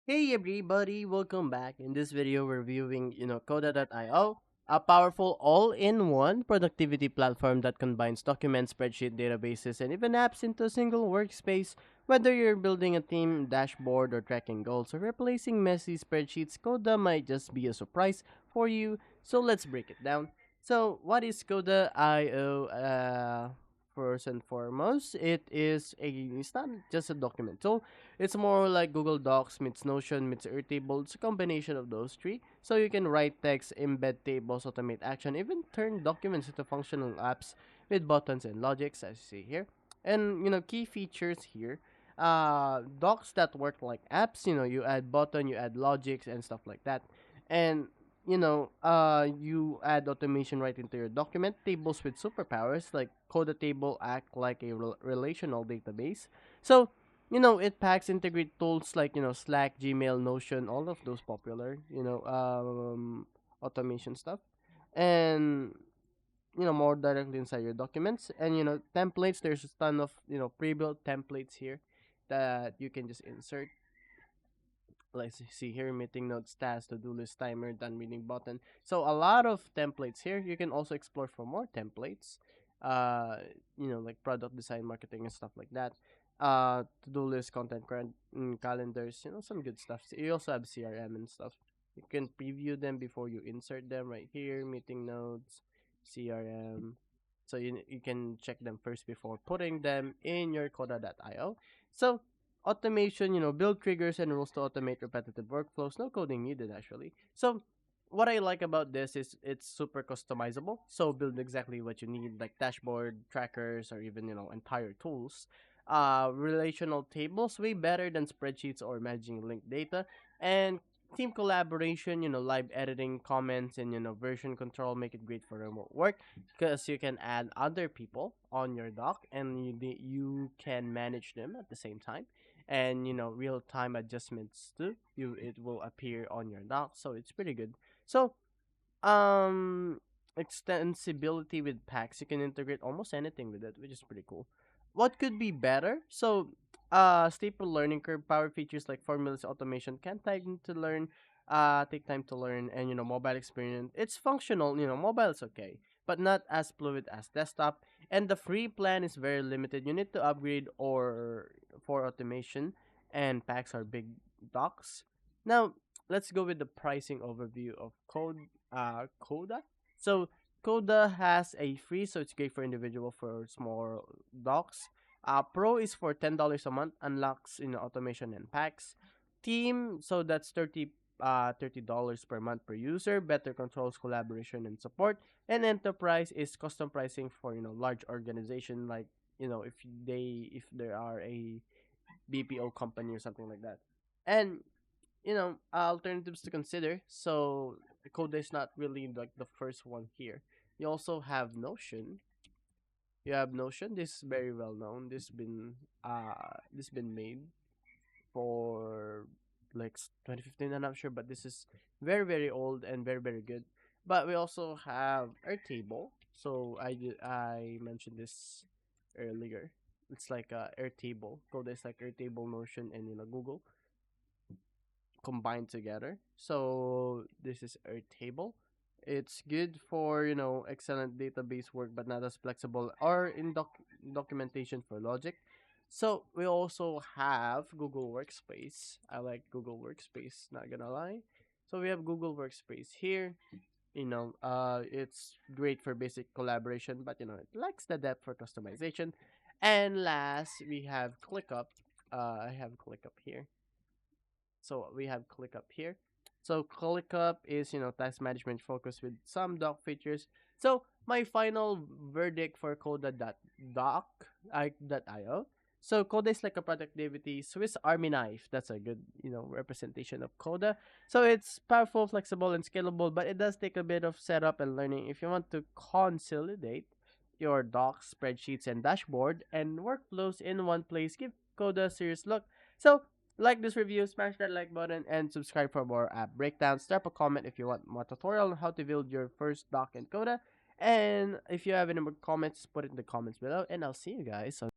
Hey everybody, welcome back. In this video, we're reviewing, Coda.io, a powerful all-in-one productivity platform that combines documents, spreadsheet, databases, and even apps into a single workspace. Whether you're building a team, dashboard, or tracking goals, or replacing messy spreadsheets, Coda might just be a surprise for you. So let's break it down. So, what is Coda.io? First and foremost, it's not just a document tool. It's more like Google Docs meets Notion meets Airtable. It's a combination of those three. So you can write text, embed tables, automate action, even turn documents into functional apps with buttons and logics, as you see here. And key features here. Docs that work like apps. You add button, you add logics and stuff like that. And you add automation right into your document. Tables with superpowers like Coda table act like a relational database. So it packs integrate tools like Slack, Gmail, Notion, all of those popular automation stuff, and more directly inside your documents. And templates. There's a ton of pre-built templates here that you can just insert. Let's see here, meeting notes, tasks, to-do list, timer, done reading button. So a lot of templates here. You can also explore for more templates. Uh, like product design, marketing, and stuff like that. To-do list, calendars. Some good stuff. So you also have CRM and stuff. You can preview them before you insert them right here. Meeting notes, CRM. So you can check them first before putting them in your Coda.io. So automation, build triggers and rules to automate repetitive workflows. No coding needed, actually. So, what I like about this is it's super customizable. So, build exactly what you need, like dashboard, trackers, or even, entire tools. Relational tables, way better than spreadsheets or managing linked data. And team collaboration, live editing, comments, and, version control make it great for remote work because you can add other people on your doc and you can manage them at the same time, and real time adjustments too. It will appear on your dock, so it's pretty good. So um extensibility with packs, you can integrate almost anything with it, which is pretty cool. What could be better? So staple learning curve. Power features like formulas automation can take time to learn. And mobile experience, it's functional. Mobile's okay, but not as fluid as desktop. And the free plan is very limited. You need to upgrade or for automation, and packs are big docs. Now let's go with the pricing overview of Coda. So Coda has a free, so it's great for individual for small docs. Pro is for $10 a month, unlocks automation and packs. Team, so that's $30 per month per user, better controls, collaboration, and support. And enterprise is custom pricing for large organization, like if there are a BPO company or something like that. And alternatives to consider. So Coda is not really like the first one here. You also have Notion. You have Notion. This is very well known. This been made for like 2015. I'm not sure, but this is very very old and very very good. But we also have Airtable. So I mentioned this earlier. It's like Airtable. Coda is like Airtable, Notion, and Google combined together. So this is Airtable. It's good for excellent database work, but not as flexible or in documentation for logic. So we also have Google Workspace. I like Google Workspace, not gonna lie. So we have Google Workspace here. It's great for basic collaboration, but it lacks the depth for customization. And last, we have ClickUp. I have ClickUp here. So we have ClickUp here. So ClickUp is task management focused with some doc features. So my final verdict for Coda.io. So Coda is like a productivity Swiss Army knife. That's a good representation of Coda. So it's powerful, flexible, and scalable, but it does take a bit of setup and learning. If you want to consolidate your docs, spreadsheets, and dashboard and workflows in one place, give Coda a serious look. So like this review, smash that like button, and subscribe for more app breakdowns. Drop a comment if you want more tutorial on how to build your first doc in Coda. And if you have any more comments, put it in the comments below. And I'll see you guys on